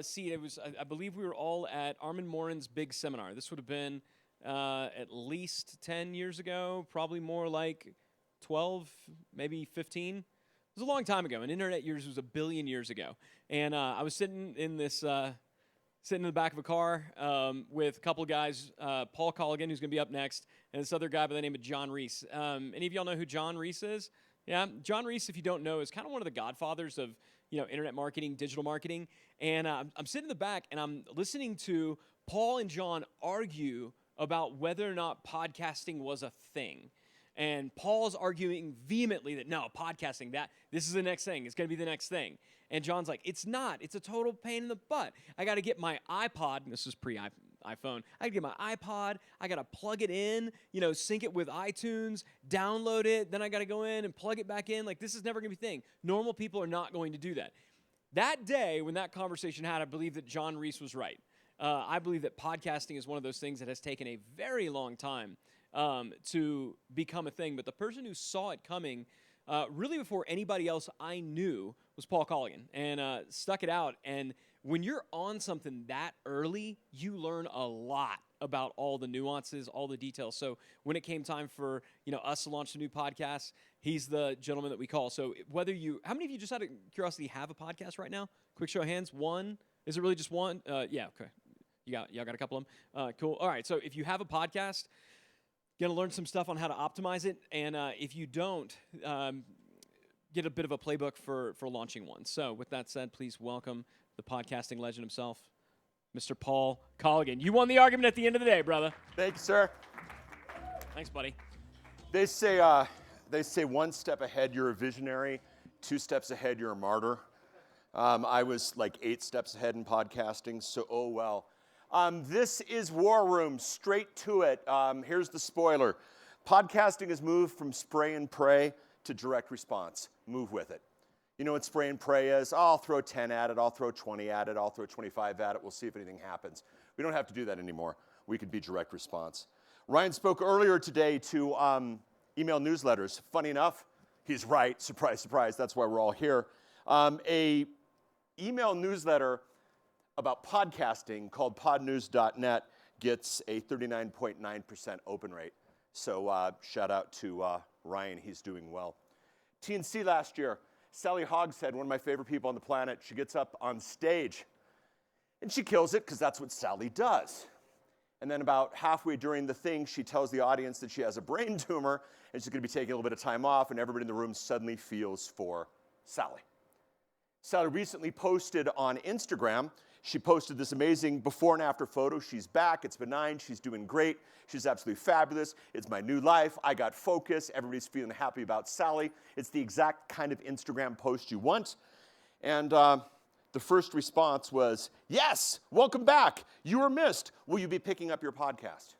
seat. It was, I believe we were all at Armin Morin's big seminar. This would have been at least 10 years ago, probably more like 12, maybe 15. It was a long time ago. And internet years was a billion years ago. And I was sitting in the back of a car with a couple of guys, Paul Colligan, who's going to be up next, and this other guy by the name of John Reese. Any of y'all know who John Reese is? Yeah, John Reese, if you don't know, is kind of one of the godfathers of internet marketing, digital marketing. And I'm sitting in the back, and I'm listening to Paul and John argue about whether or not podcasting was a thing. And Paul's arguing vehemently that, no, podcasting, this is the next thing. It's going to be the next thing. And John's like, it's not. It's a total pain in the butt. I got to get my iPod, and this is pre-iPhone. I got to get my iPod. I got to plug it in, sync it with iTunes, download it. Then I got to go in and plug it back in. Like, this is never going to be a thing. Normal people are not going to do that. That day, when that conversation had, I believe that John Reese was right. I believe that podcasting is one of those things that has taken a very long time to become a thing. But the person who saw it coming really before anybody else I knew was Paul Colligan, and stuck it out. And when you're on something that early, you learn a lot about all the nuances, all the details. So when it came time for us to launch a new podcast, he's the gentleman that we call. So how many of you, just out of curiosity, have a podcast right now? Quick show of hands. One? Is it really just one? Yeah. Okay. Y'all got a couple of them? Cool. All right. So if you have a podcast, you're going to learn some stuff on how to optimize it. And if you don't, get a bit of a playbook for launching one. So with that said, please welcome the podcasting legend himself, Mr. Paul Colligan. You won the argument at the end of the day, brother. Thank you, sir. Thanks, buddy. They say one step ahead, you're a visionary. 2 steps ahead, you're a martyr. I was like 8 steps ahead in podcasting, so oh well. This is War Room, straight to it. Here's the spoiler. Podcasting has moved from spray and pray to direct response. Move with it. You know what spray and pray is? I'll throw 10 at it, I'll throw 20 at it, I'll throw 25 at it, we'll see if anything happens. We don't have to do that anymore. We could be direct response. Ryan spoke earlier today to email newsletters. Funny enough, he's right, surprise, surprise, that's why we're all here. A email newsletter about podcasting called podnews.net gets a 39.9% open rate. So shout out to Ryan, he's doing well. TNC last year, Sally Hogshead, one of my favorite people on the planet, she gets up on stage and she kills it because that's what Sally does. And then about halfway during the thing, she tells the audience that she has a brain tumor and she's going to be taking a little bit of time off, and everybody in the room suddenly feels for Sally. Sally recently posted on Instagram, she posted this amazing before and after photo. She's back, it's benign, she's doing great, she's absolutely fabulous, it's my new life, I got focus, everybody's feeling happy about Sally. It's the exact kind of Instagram post you want. And the first response was, yes, welcome back, you were missed, will you be picking up your podcast?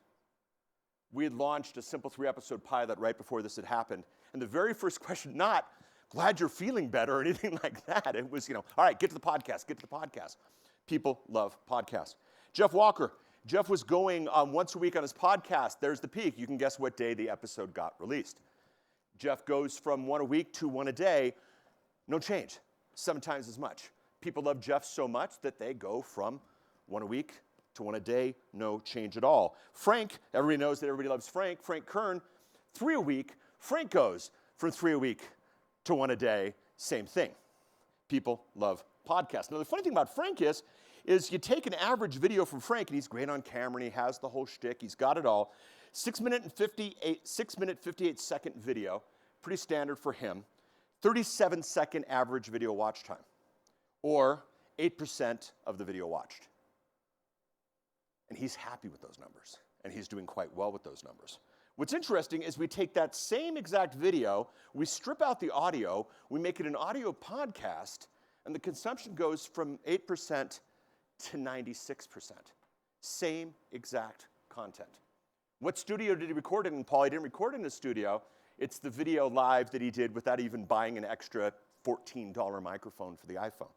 We had launched a simple 3-episode pilot right before this had happened, and the very first question, not, glad you're feeling better or anything like that, it was, all right, get to the podcast, get to the podcast. People love podcasts. Jeff Walker. Jeff was going once a week on his podcast. There's the peak. You can guess what day the episode got released. Jeff goes from 1 a week to 1 a day. No change. 7 times as much. People love Jeff so much that they go from 1 a week to 1 a day. No change at all. Frank, everybody knows that everybody loves Frank. Frank Kern, 3 a week. Frank goes from 3 a week to 1 a day. Same thing. People love podcasts. Now, the funny thing about Frank is you take an average video from Frank, and he's great on camera, and he has the whole shtick, he's got it all. 6 minute 58 second video, pretty standard for him. 37-second average video watch time, or 8% of the video watched. And he's happy with those numbers, and he's doing quite well with those numbers. What's interesting is we take that same exact video, we strip out the audio, we make it an audio podcast, and the consumption goes from 8% to 96%. Same exact content. What studio did he record it in, Paul? He didn't record it in the studio. It's the video live that he did without even buying an extra $14 microphone for the iPhone.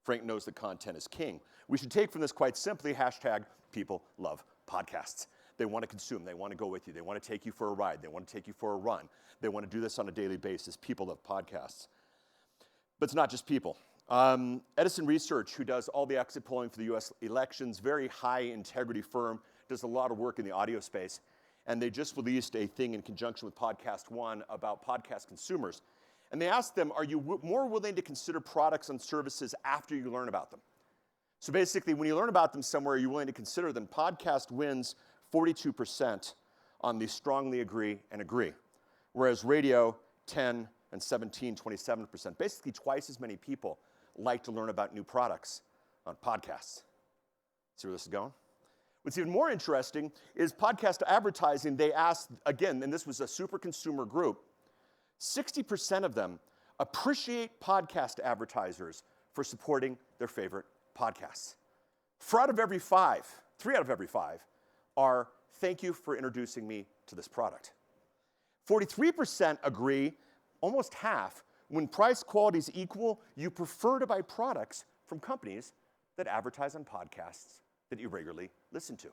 Frank knows that content is king. We should take from this quite simply, hashtag people love podcasts. They want to consume. They want to go with you. They want to take you for a ride. They want to take you for a run. They want to do this on a daily basis. People love podcasts. But it's not just people. Edison Research, who does all the exit polling for the US elections, very high integrity firm, does a lot of work in the audio space. And they just released a thing in conjunction with Podcast One about podcast consumers. And they asked them, are you more willing to consider products and services after you learn about them? So basically, when you learn about them somewhere, you're willing to consider them. Podcast wins 42% on the strongly agree and agree, whereas radio, 10 and 17, 27%. Basically, twice as many people like to learn about new products on podcasts. See where this is going? What's even more interesting is podcast advertising. They asked, again, and this was a super consumer group, 60% of them appreciate podcast advertisers for supporting their favorite podcasts. 3 out of every 5 are, thank you for introducing me to this product. 43% agree, almost half, when price quality is equal, you prefer to buy products from companies that advertise on podcasts that you regularly listen to.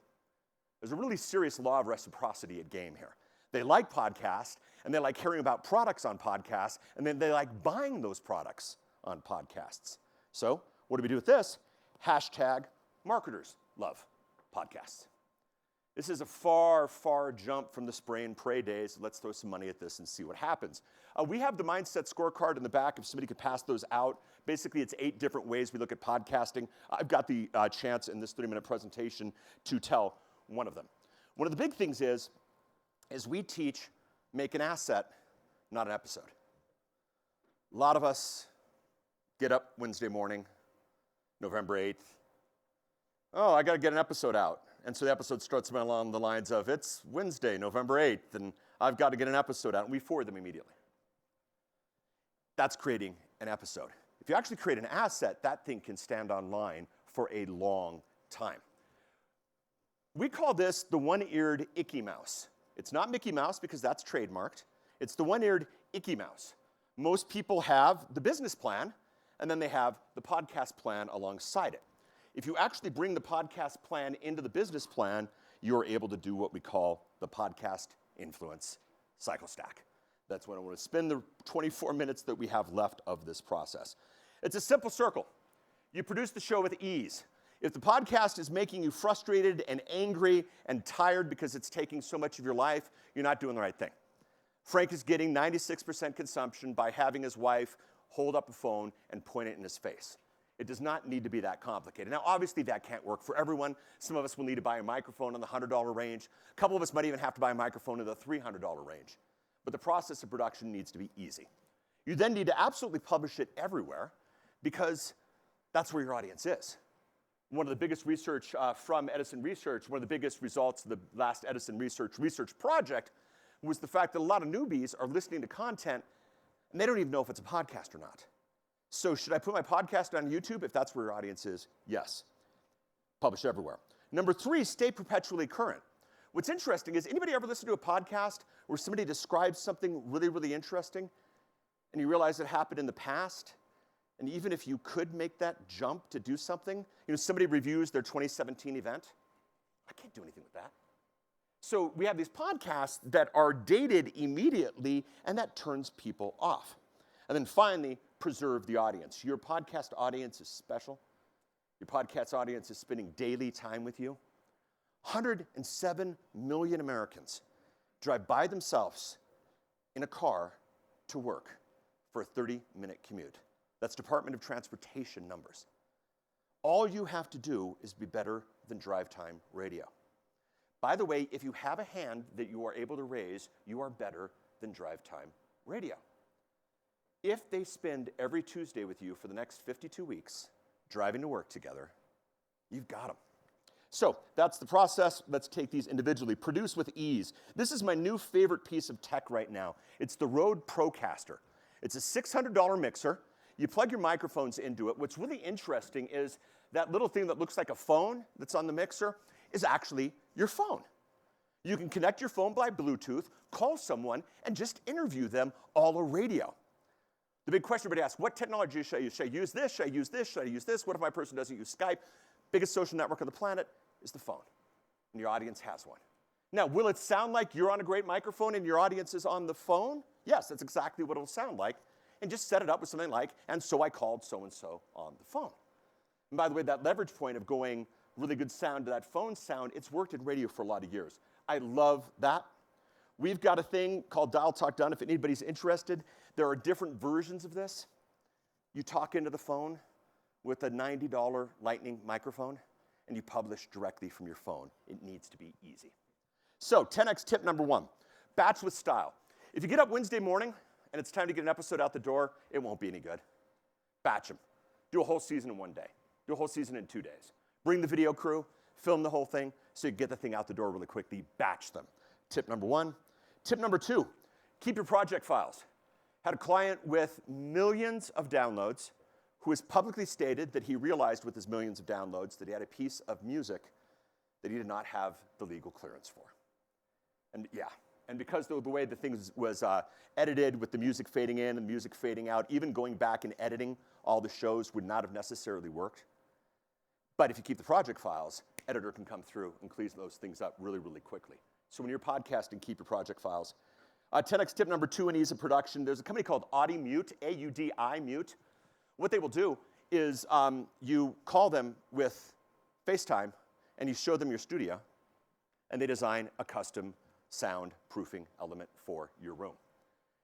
There's a really serious law of reciprocity at game here. They like podcasts, and they like hearing about products on podcasts, and then they like buying those products on podcasts. So what do we do with this? Hashtag marketers love podcasts. This is a far, far jump from the spray and pray days. Let's throw some money at this and see what happens. We have the mindset scorecard in the back if somebody could pass those out. Basically, it's 8 different ways we look at podcasting. I've got the chance in this 30-minute presentation to tell one of them. One of the big things is we teach make an asset, not an episode. A lot of us get up Wednesday morning, November 8th. Oh, I got to get an episode out. And so the episode starts along the lines of, it's Wednesday, November 8th, and I've got to get an episode out, and we forward them immediately. That's creating an episode. If you actually create an asset, that thing can stand online for a long time. We call this the one-eared icky mouse. It's not Mickey Mouse because that's trademarked. It's the one-eared icky mouse. Most people have the business plan, and then they have the podcast plan alongside it. If you actually bring the podcast plan into the business plan, you're able to do what we call the podcast influence cycle stack. That's when I want to spend the 24 minutes that we have left of this process. It's a simple circle. You produce the show with ease. If the podcast is making you frustrated and angry and tired because it's taking so much of your life, you're not doing the right thing. Frank is getting 96% consumption by having his wife hold up a phone and point it in his face. It does not need to be that complicated. Now, obviously, that can't work for everyone. Some of us will need to buy a microphone in the $100 range. A couple of us might even have to buy a microphone in the $300 range. But the process of production needs to be easy. You then need to absolutely publish it everywhere because that's where your audience is. One of the biggest research from Edison Research, one of the biggest results of the last Edison Research project was the fact that a lot of newbies are listening to content and they don't even know if it's a podcast or not. So should I put my podcast on YouTube if that's where your audience is? Yes. Publish everywhere. Number 3, stay perpetually current. What's interesting is, anybody ever listen to a podcast where somebody describes something really, really interesting and you realize it happened in the past? And even if you could make that jump to do something, somebody reviews their 2017 event, I can't do anything with that. So we have these podcasts that are dated immediately, and that turns people off. And then finally, preserve the audience. Your podcast audience is special. Your podcast audience is spending daily time with you. 107 million Americans drive by themselves in a car to work for a 30-minute commute. That's Department of Transportation numbers. All you have to do is be better than drive time radio. By the way, if you have a hand that you are able to raise, you are better than drive time radio. If they spend every Tuesday with you for the next 52 weeks driving to work together, you've got them. So that's the process. Let's take these individually. Produce with ease. This is my new favorite piece of tech right now. It's the Rode Procaster. It's a $600 mixer. You plug your microphones into it. What's really interesting is that little thing that looks like a phone that's on the mixer is actually your phone. You can connect your phone by Bluetooth, call someone, and just interview them all over radio. The big question everybody asks, what technology should I use? Should I use this? Should I use this? Should I use this? What if my person doesn't use Skype? Biggest social network on the planet is the phone, and your audience has one. Now, will it sound like you're on a great microphone and your audience is on the phone? Yes, that's exactly what it'll sound like. and just set it up with something like, and so I called so-and-so on the phone. And by the way, that leverage point of going really good sound to that phone sound, it's worked in radio for a lot of years. I love that. We've got a thing called Dial Talk Done. If anybody's interested, there are different versions of this. You talk into the phone with a $90 Lightning microphone, and you publish directly from your phone. It needs to be easy. So 10x tip number 1, batch with style. If you get up Wednesday morning and it's time to get an episode out the door, it won't be any good. Batch them. Do a whole season in one day. Do a whole season in 2 days. Bring the video crew, film the whole thing, so you get the thing out the door really quickly. Batch them. Tip number 1. Tip number 2, keep your project files. Had a client with millions of downloads who has publicly stated that he realized with his millions of downloads that he had a piece of music that he did not have the legal clearance for. And yeah, and because the way the thing was edited with the music fading in and music fading out, even going back and editing all the shows would not have necessarily worked. But if you keep the project files, editor can come through and clean those things up really, really quickly. So when you're podcasting, keep your project files. 10x tip number 2 in ease of production, there's a company called AudiMute, A-U-D-I Mute. What they will do is you call them with FaceTime and you show them your studio, and they design a custom soundproofing element for your room.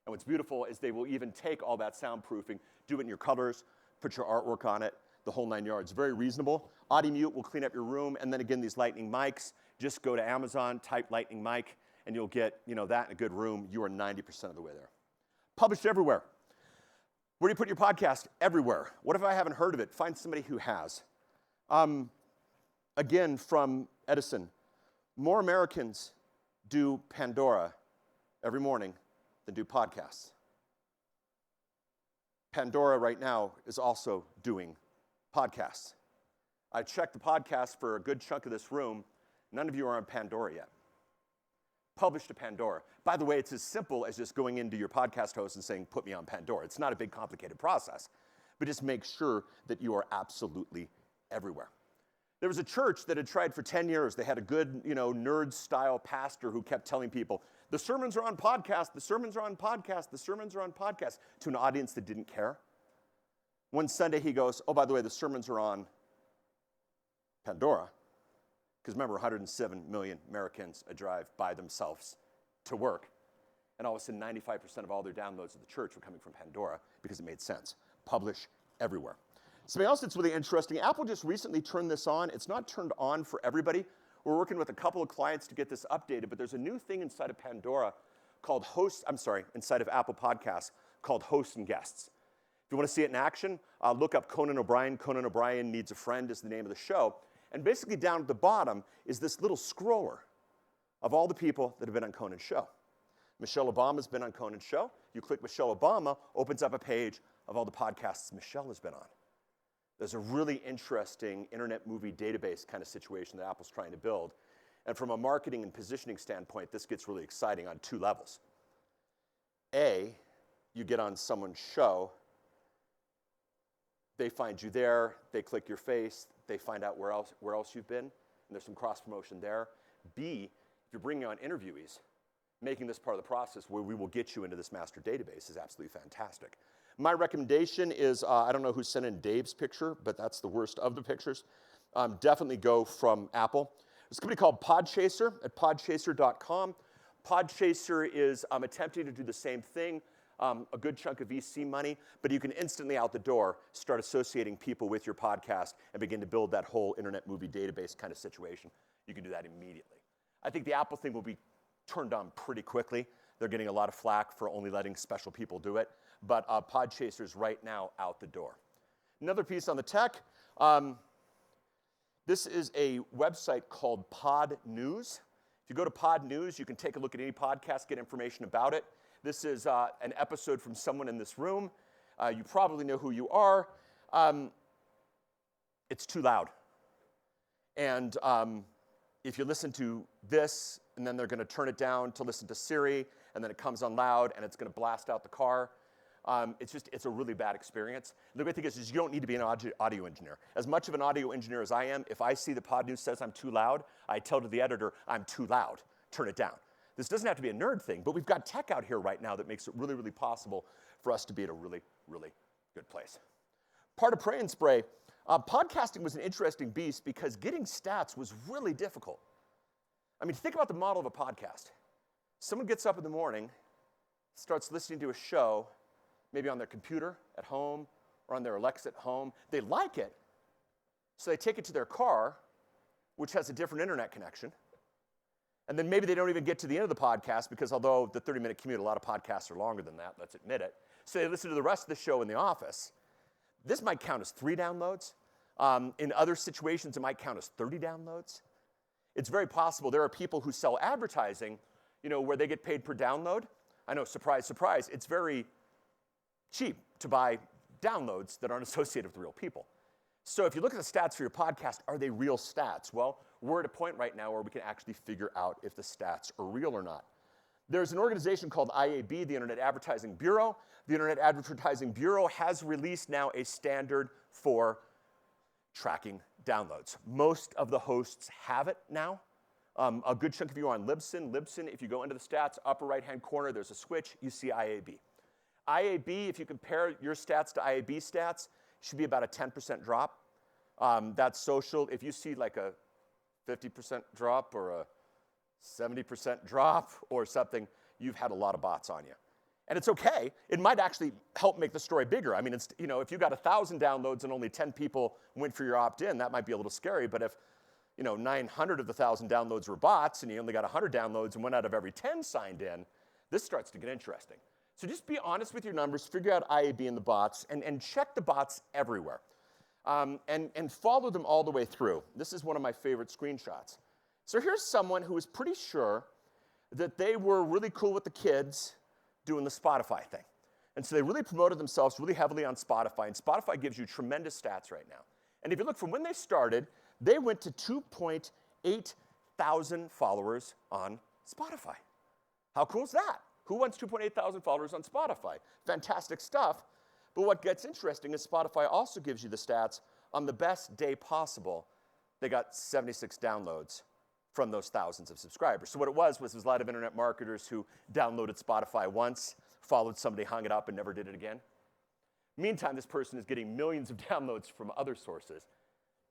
And what's beautiful is they will even take all that soundproofing, do it in your colors, put your artwork on it, the whole 9 yards. Very reasonable. AudiMute will clean up your room, and then again, these Lightning mics, just go to Amazon, type Lightning mic, and you'll get that in a good room. You are 90% of the way there. Published everywhere. Where do you put your podcast? Everywhere. What if I haven't heard of it? Find somebody who has. Again, from Edison, more Americans do Pandora every morning than do podcasts. Pandora right now is also doing podcasts. I checked the podcast for a good chunk of this room. None of you are on Pandora yet. Publish to Pandora. By the way, it's as simple as just going into your podcast host and saying, put me on Pandora. It's not a big, complicated process, but just make sure that you are absolutely everywhere. There was a church that had tried for 10 years. They had a good, nerd-style pastor who kept telling people, the sermons are on podcast, the sermons are on podcast, the sermons are on podcast, to an audience that didn't care. One Sunday he goes, oh, by the way, the sermons are on Pandora. Because remember, 107 million Americans drive by themselves to work. And all of a sudden, 95% of all their downloads of the church were coming from Pandora because it made sense. Publish everywhere. Something else that's really interesting, Apple just recently turned this on. It's not turned on for everybody. We're working with a couple of clients to get this updated, but there's a new thing inside of Pandora called inside of Apple Podcasts called Hosts and Guests. If you want to see it in action, look up Conan O'Brien. Conan O'Brien Needs a Friend is the name of the show. And basically down at the bottom is this little scroller of all the people that have been on Conan's show. Michelle Obama's been on Conan's show. You click Michelle Obama, opens up a page of all the podcasts Michelle has been on. There's a really interesting internet movie database kind of situation that Apple's trying to build. And from a marketing and positioning standpoint, this gets really exciting on 2 levels. A, you get on someone's show, they find you there, they click your face, they find out where else you've been, and there's some cross-promotion there. B, if you're bringing on interviewees, making this part of the process where we will get you into this master database is absolutely fantastic. My recommendation is, I don't know who sent in Dave's picture, but that's the worst of the pictures. Definitely go from Apple. There's a company called Podchaser at podchaser.com. Podchaser is attempting to do the same thing. A good chunk of VC money, but you can instantly out the door start associating people with your podcast and begin to build that whole internet movie database kind of situation. You can do that immediately. I think the Apple thing will be turned on pretty quickly. They're getting a lot of flack for only letting special people do it, but Podchaser's right now out the door. Another piece on the tech, this is a website called Pod News. If you go to Pod News, you can take a look at any podcast, get information about it. This is an episode from someone in this room. You probably know who you are. It's too loud. And if you listen to this, and then they're going to turn it down to listen to Siri, and then it comes on loud, and it's going to blast out the car. It's a really bad experience. The great thing is you don't need to be an audio engineer. As much of an audio engineer as I am, if I see the Pod News says I'm too loud, I tell to the editor, I'm too loud, turn it down. This doesn't have to be a nerd thing, but we've got tech out here right now that makes it really, really possible for us to be at a really, really good place. Part of Pray and Spray, podcasting was an interesting beast because getting stats was really difficult. I mean, think about the model of a podcast. Someone gets up in the morning, starts listening to a show, maybe on their computer at home or on their Alexa at home. They like it, so they take it to their car, which has a different internet connection. And then maybe they don't even get to the end of the podcast because although the 30-minute commute, a lot of podcasts are longer than that, let's admit it. So they listen to the rest of the show in the office. This might count as 3 downloads. In other situations, it might count as 30 downloads. It's very possible there are people who sell advertising, where they get paid per download. I know, surprise, surprise, it's very cheap to buy downloads that aren't associated with real people. So if you look at the stats for your podcast, are they real stats? Well, we're at a point right now where we can actually figure out if the stats are real or not. There's an organization called IAB, the Internet Advertising Bureau. The Internet Advertising Bureau has released now a standard for tracking downloads. Most of the hosts have it now. A good chunk of you are on Libsyn. Libsyn, if you go into the stats, upper right-hand corner, there's a switch, you see IAB. IAB, if you compare your stats to IAB stats, should be about a 10% drop. That's social. If you see like a 50% drop or a 70% drop or something, you've had a lot of bots on you. And it's okay. It might actually help make the story bigger. I mean, it's, if you got 1,000 downloads and only 10 people went for your opt-in, that might be a little scary. But if 900 of the 1,000 downloads were bots and you only got 100 downloads and 1 out of every 10 signed in, this starts to get interesting. So just be honest with your numbers, figure out IAB and the bots, and check the bots everywhere. And follow them all the way through. This is one of my favorite screenshots. So here's someone who was pretty sure that they were really cool with the kids doing the Spotify thing. And so they really promoted themselves really heavily on Spotify, and Spotify gives you tremendous stats right now. And if you look from when they started, they went to 2.8 thousand followers on Spotify. How cool is that? Who wants 2.8 thousand followers on Spotify? Fantastic stuff. But what gets interesting is Spotify also gives you the stats on the best day possible. They got 76 downloads from those thousands of subscribers. So what it was a lot of internet marketers who downloaded Spotify once, followed somebody, hung it up, and never did it again. Meantime, this person is getting millions of downloads from other sources.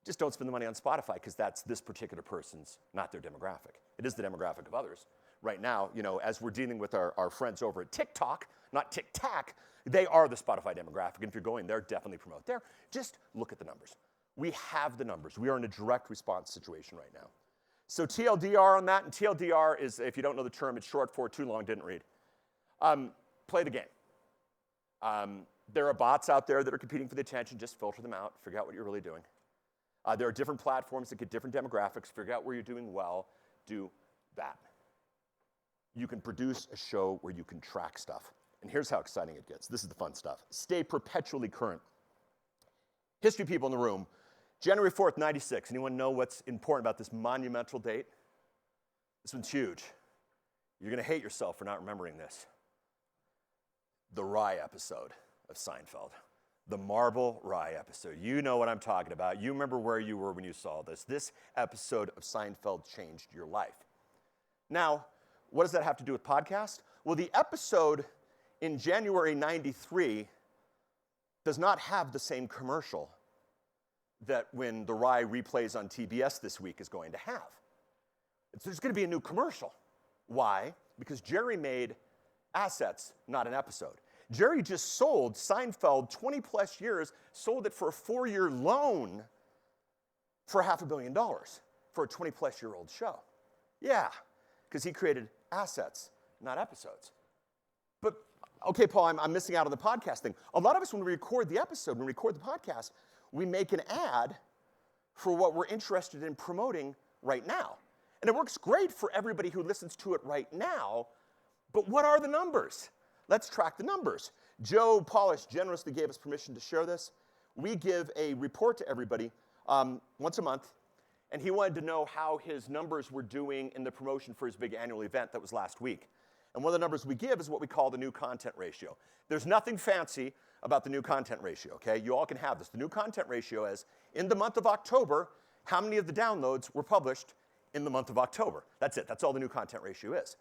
Just don't spend the money on Spotify because that's this particular person's, not their demographic. It is the demographic of others. Right now, as we're dealing with our friends over at TikTok, not TikTok, they are the Spotify demographic. And if you're going there, definitely promote there. Just look at the numbers. We have the numbers. We are in a direct response situation right now. So TLDR on that, and TLDR is, if you don't know the term, it's short for too long, didn't read. Play the game. There are bots out there that are competing for the attention. Just filter them out. Figure out what you're really doing. There are different platforms that get different demographics. Figure out where you're doing well. Do that. You can produce a show where you can track stuff. And here's how exciting it gets. This is the fun stuff. Stay perpetually current. History people in the room. January 4th, 96. Anyone know what's important about this monumental date? This one's huge. You're going to hate yourself for not remembering this. The Rye episode of Seinfeld. The Marble Rye episode. You know what I'm talking about. You remember where you were when you saw this. This episode of Seinfeld changed your life. Now, what does that have to do with podcast? Well, the episode in January 93 does not have the same commercial that when the Rye replays on TBS this week is going to have. There's going to be a new commercial. Why? Because Jerry made assets, not an episode. Jerry just sold Seinfeld 20 plus years, sold it for a 4-year loan for $500 million for a 20 plus year old show. Yeah, because he created assets, not episodes. But, okay, Paul, I'm missing out on the podcast thing. A lot of us, when we record the episode, when we record the podcast, we make an ad for what we're interested in promoting right now. And it works great for everybody who listens to it right now, but what are the numbers? Let's track the numbers. Joe Polish generously gave us permission to share this. We give a report to everybody once a month, and he wanted to know how his numbers were doing in the promotion for his big annual event that was last week. And one of the numbers we give is what we call the new content ratio. There's nothing fancy about the new content ratio, okay? You all can have this. The new content ratio is, in the month of October, how many of the downloads were published in the month of October? That's it. That's all the new content ratio is.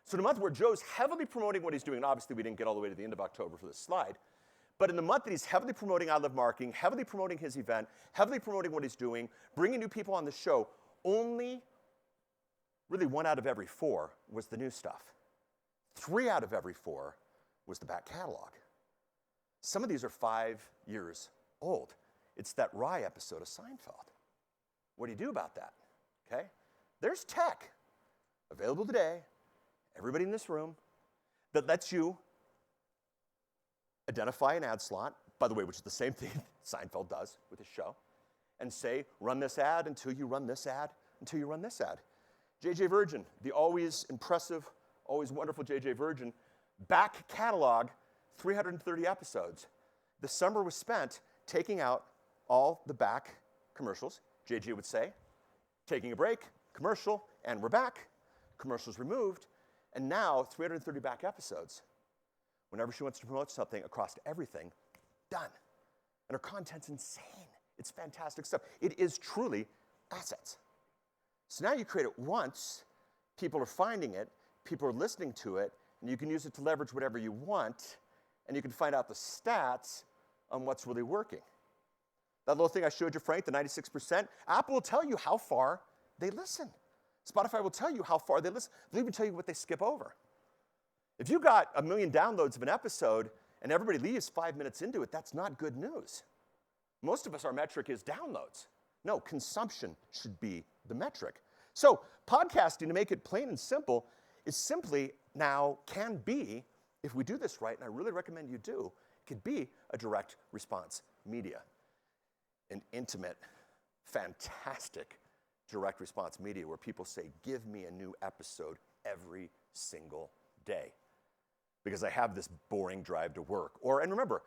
So in a month where Joe's heavily promoting what he's doing, and obviously we didn't get all the way to the end of October for this slide, but in the month that he's heavily promoting I Love Marketing, heavily promoting his event, heavily promoting what he's doing, bringing new people on the show, only really 1 out of every 4 was the new stuff. 3 out of every 4 was the back catalog. Some of these are 5 years old. It's that Rye episode of Seinfeld. What do you do about that? Okay? There's tech available today, everybody in this room, that lets you identify an ad slot, by the way, which is the same thing Seinfeld does with his show, and say, run this ad until you run this ad, until you run this ad. JJ Virgin, the always impressive, always wonderful JJ Virgin, back catalog, 330 episodes. The summer was spent taking out all the back commercials. JJ would say, taking a break, commercial, and we're back. Commercials removed, and now 330 back episodes. Whenever she wants to promote something across everything, done. And her content's insane. It's fantastic stuff. It is truly assets. So now you create it once, people are finding it, people are listening to it, and you can use it to leverage whatever you want, and you can find out the stats on what's really working. That little thing I showed you, Frank, the 96%, Apple will tell you how far they listen. Spotify will tell you how far they listen. They'll even tell you what they skip over. If you got 1 million downloads of an episode and everybody leaves 5 minutes into it, that's not good news. Most of us, our metric is downloads. No, consumption should be the metric. So podcasting, to make it plain and simple, is simply now can be, if we do this right, and I really recommend you do, it could be a direct response media. An intimate, fantastic direct response media where people say, give me a new episode every single day because I have this boring drive to work. And remember,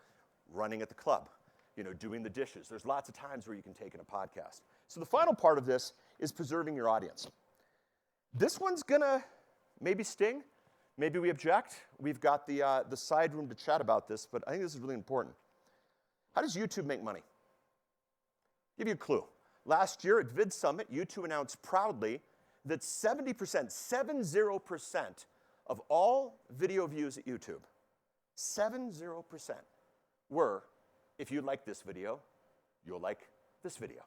running at the club, doing the dishes. There's lots of times where you can take in a podcast. So the final part of this is preserving your audience. This one's gonna maybe sting. Maybe we object. We've got the side room to chat about this, but I think this is really important. How does YouTube make money? Give you a clue. Last year at Vid Summit, YouTube announced proudly that 70% of all video views at YouTube, 70% were, if you like this video, you'll like this video.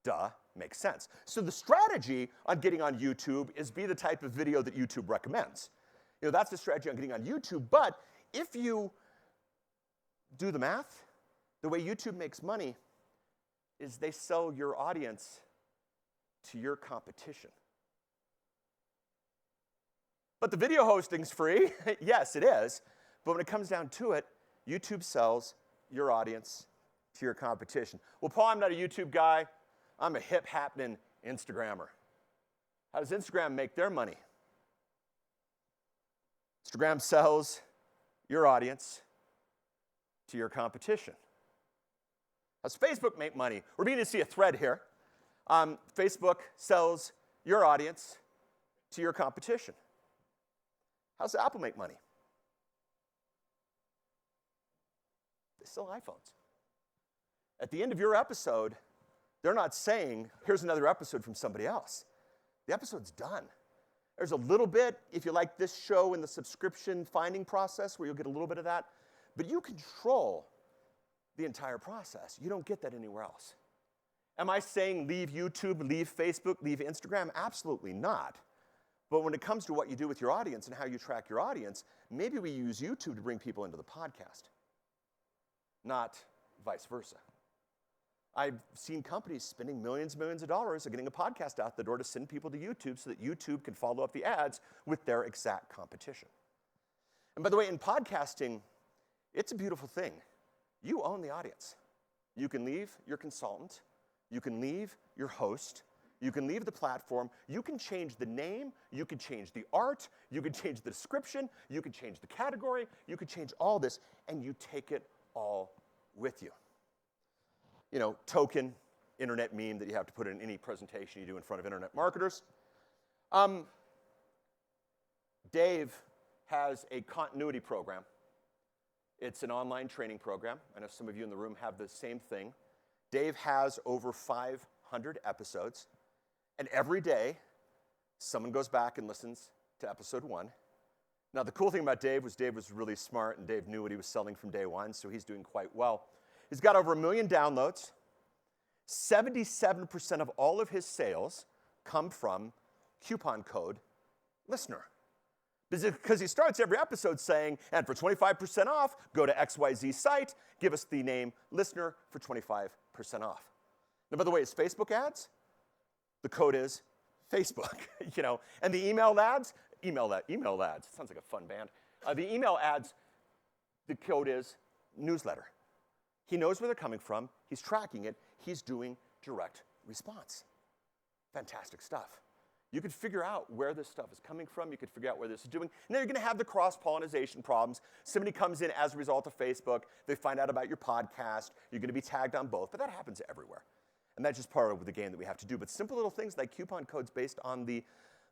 Duh, makes sense. So the strategy on getting on YouTube is be the type of video that YouTube recommends. That's the strategy on getting on YouTube, but if you do the math, the way YouTube makes money is they sell your audience to your competition. But the video hosting's free. Yes, it is. But when it comes down to it, YouTube sells your audience to your competition. Well, Paul, I'm not a YouTube guy. I'm a hip happening Instagrammer. How does Instagram make their money? Instagram sells your audience to your competition. How does Facebook make money? We're beginning to see a thread here. Facebook sells your audience to your competition. How does Apple make money? They sell iPhones. At the end of your episode, they're not saying, here's another episode from somebody else. The episode's done. There's a little bit, if you like this show, in the subscription finding process where you'll get a little bit of that, but you control the entire process. You don't get that anywhere else. Am I saying leave YouTube, leave Facebook, leave Instagram? Absolutely not. But when it comes to what you do with your audience and how you track your audience, maybe we use YouTube to bring people into the podcast, not vice versa. I've seen companies spending millions and millions of dollars getting a podcast out the door to send people to YouTube so that YouTube can follow up the ads with their exact competition. And by the way, in podcasting, it's a beautiful thing. You own the audience. You can leave your consultant. You can leave your host. You can leave the platform. You can change the name. You can change the art. You can change the description. You can change the category. You can change all this, and you take it all with you. Token internet meme that you have to put in any presentation you do in front of internet marketers. Dave has a continuity program. It's an online training program. I know some of you in the room have the same thing. Dave has over 500 episodes, and every day, someone goes back and listens to episode 1. Now, the cool thing about Dave was really smart, and Dave knew what he was selling from day one, so he's doing quite well. He's got over 1 million downloads. 77% of all of his sales come from coupon code LISTENER. Because he starts every episode saying, and for 25% off, go to XYZ site, give us the name LISTENER for 25% off. Now, by the way, his Facebook ads, the code is Facebook, and the email ads, email ads, sounds like a fun band. The email ads, the code is newsletter. He knows where they're coming from, he's tracking it, he's doing direct response. Fantastic stuff. You could figure out where this stuff is coming from, you could figure out where this is doing, and then you're gonna have the cross-pollination problems. Somebody comes in as a result of Facebook, they find out about your podcast, you're gonna be tagged on both, but that happens everywhere. And that's just part of the game that we have to do. But simple little things like coupon codes based on the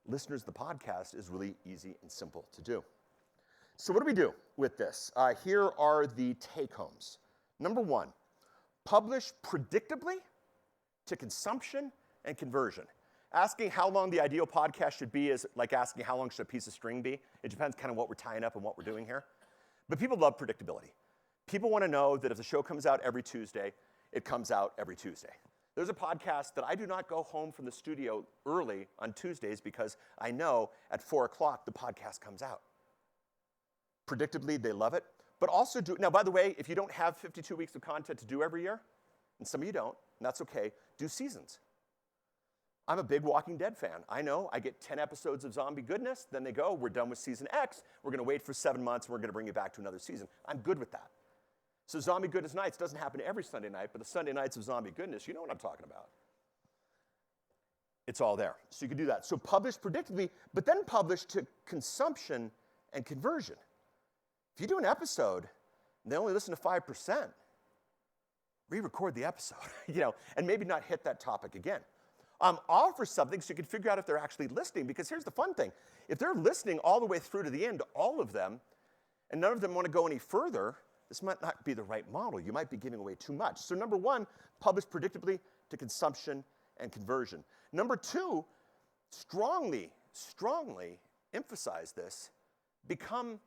listeners of the podcast is really easy and simple to do. So what do we do with this? Here are the take-homes. Number 1, publish predictably to consumption and conversion. Asking how long the ideal podcast should be is like asking how long should a piece of string be. It depends kind of what we're tying up and what we're doing here. But people love predictability. People want to know that if the show comes out every Tuesday, it comes out every Tuesday. There's a podcast that I do not go home from the studio early on Tuesdays because I know at 4 o'clock the podcast comes out. Predictably, they love it. But also now, by the way, if you don't have 52 weeks of content to do every year, and some of you don't, and that's okay, do seasons. I'm a big Walking Dead fan. I know, I get 10 episodes of zombie goodness, then they go, we're done with season X, we're gonna wait for 7 months, and we're gonna bring you back to another season. I'm good with that. So Zombie Goodness Nights doesn't happen every Sunday night, but the Sunday nights of Zombie Goodness, you know what I'm talking about. It's all there. So you can do that. So publish predictably, but then publish to consumption and conversion. If you do an episode and they only listen to 5%, re-record the episode, and maybe not hit that topic again. Offer something so you can figure out if they're actually listening, because here's the fun thing. If they're listening all the way through to the end, all of them, and none of them want to go any further, this might not be the right model. You might be giving away too much. So number 1, publish predictably to consumption and conversion. Number 2, strongly emphasize this, become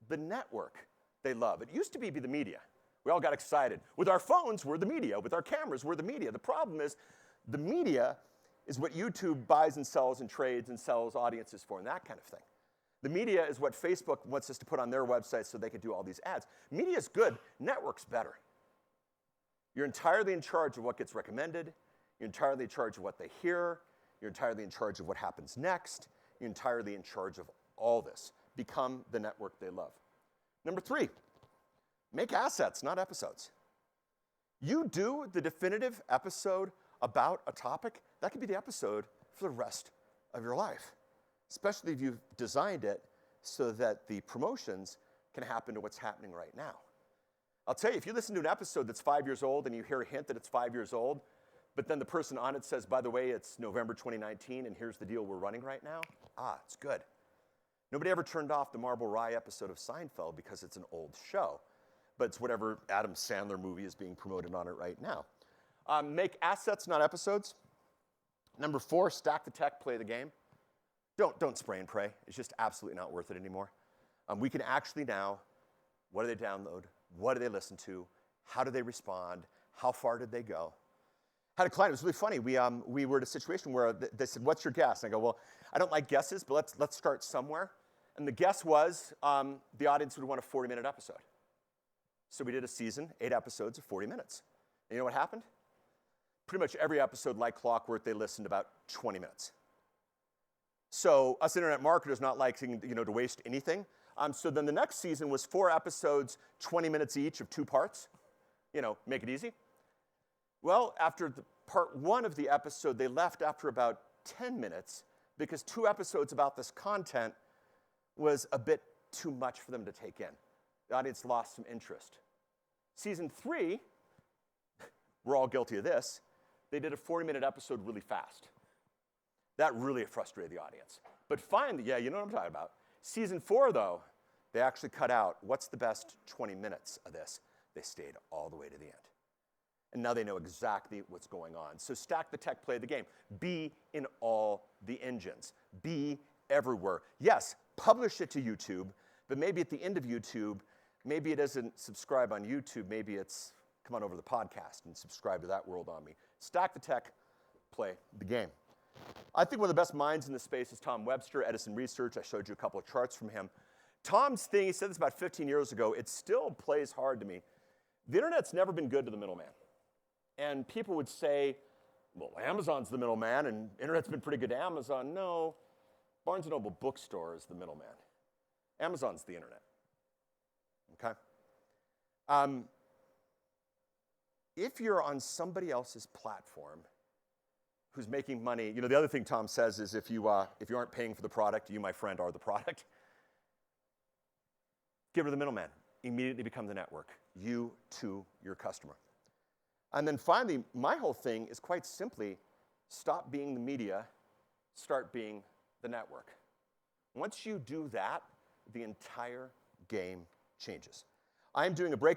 the network they love. It used to be the media. We all got excited. With our phones, we're the media. With our cameras, we're the media. The problem is the media is what YouTube buys and sells and trades and sells audiences for and that kind of thing. The media is what Facebook wants us to put on their website so they can do all these ads. Media is good, network's better. You're entirely in charge of what gets recommended. You're entirely in charge of what they hear. You're entirely in charge of what happens next. You're entirely in charge of all this. Become the network they love. Number 3, make assets, not episodes. You do the definitive episode about a topic, that could be the episode for the rest of your life. Especially if you've designed it so that the promotions can happen to what's happening right now. I'll tell you, if you listen to an episode that's 5 years old and you hear a hint that it's 5 years old, but then the person on it says, by the way, it's November 2019 and here's the deal we're running right now, it's good. Nobody ever turned off the Marble Rye episode of Seinfeld because it's an old show, but it's whatever Adam Sandler movie is being promoted on it right now. Make assets, not episodes. Number 4, stack the tech, play the game. Don't spray and pray. It's just absolutely not worth it anymore. We can actually now, what do they download? What do they listen to? How do they respond? How far did they go? Had a client, it was really funny. We were in a situation where they said, what's your guess? And I go, well, I don't like guesses, but let's start somewhere. And the guess was the audience would want a 40-minute episode. So we did a season, 8 episodes of 40 minutes. And you know what happened? Pretty much every episode, like clockwork, they listened about 20 minutes. So us internet marketers not liking to waste anything. So then the next season was 4 episodes, 20 minutes each of 2 parts. Make it easy. Well, after the part 1 of the episode, they left after about 10 minutes because 2 episodes about this content was a bit too much for them to take in. The audience lost some interest. Season 3, we're all guilty of this, they did a 40-minute episode really fast. That really frustrated the audience. But finally, you know what I'm talking about. Season 4, though, they actually cut out what's the best 20 minutes of this. They stayed all the way to the end. And now they know exactly what's going on. So stack the tech, play the game. Be in all the engines. Be everywhere. Yes, publish it to YouTube, but maybe at the end of YouTube, maybe it isn't subscribe on YouTube, maybe it's come on over to the podcast and subscribe to that world on me. Stack the tech, play the game. I think one of the best minds in this space is Tom Webster, Edison Research. I showed you a couple of charts from him. Tom's thing, he said this about 15 years ago, it still plays hard to me. The internet's never been good to the middleman. And people would say, well, Amazon's the middleman, and internet's been pretty good to Amazon. No, Barnes & Noble bookstore is the middleman. Amazon's the internet, okay? If you're on somebody else's platform who's making money, the other thing Tom says is if you aren't paying for the product, you, my friend, are the product. Get rid of the middleman. Immediately become the network. You to your customer. And then finally, my whole thing is quite simply, stop being the media, start being the network. Once you do that, the entire game changes. I'm doing a breakout